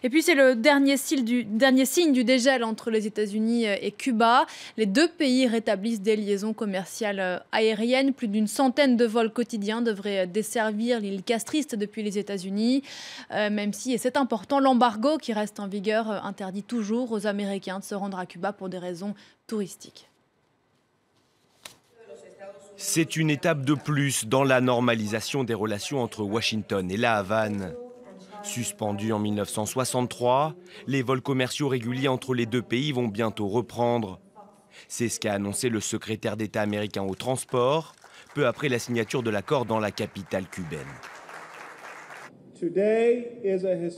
Et puis c'est le dernier signe du dégel entre les États-Unis et Cuba. Les deux pays rétablissent des liaisons commerciales aériennes. Plus d'une centaine de vols quotidiens devraient desservir l'île Castriste depuis les États-Unis. Même si, et c'est important, l'embargo qui reste en vigueur interdit toujours aux Américains de se rendre à Cuba pour des raisons touristiques. C'est une étape de plus dans la normalisation des relations entre Washington et La Havane. Suspendus en 1963, les vols commerciaux réguliers entre les deux pays vont bientôt reprendre. C'est ce qu'a annoncé le secrétaire d'État américain au transport, peu après la signature de l'accord dans la capitale cubaine.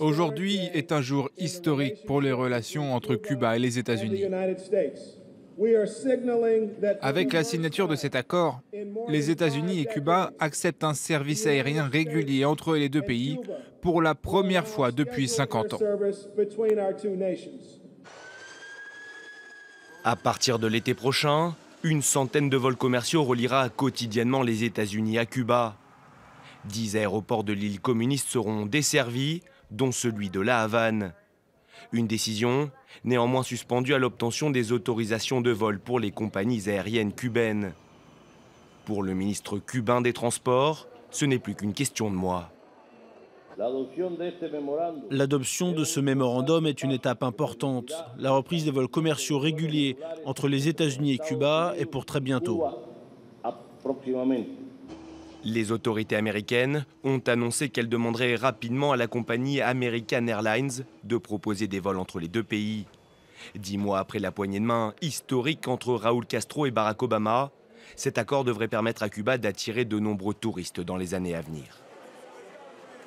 Aujourd'hui est un jour historique pour les relations entre Cuba et les États-Unis. Avec la signature de cet accord, les États-Unis et Cuba acceptent un service aérien régulier entre les deux pays pour la première fois depuis 50 ans. À partir de l'été prochain, une centaine de vols commerciaux reliera quotidiennement les États-Unis à Cuba. 10 aéroports de l'île communiste seront desservis, dont celui de La Havane. Une décision néanmoins suspendue à l'obtention des autorisations de vol pour les compagnies aériennes cubaines. Pour le ministre cubain des Transports, ce n'est plus qu'une question de mois. L'adoption de ce mémorandum est une étape importante. La reprise des vols commerciaux réguliers entre les États-Unis et Cuba est pour très bientôt. Les autorités américaines ont annoncé qu'elles demanderaient rapidement à la compagnie American Airlines de proposer des vols entre les deux pays. 10 mois après la poignée de main historique entre Raúl Castro et Barack Obama, cet accord devrait permettre à Cuba d'attirer de nombreux touristes dans les années à venir.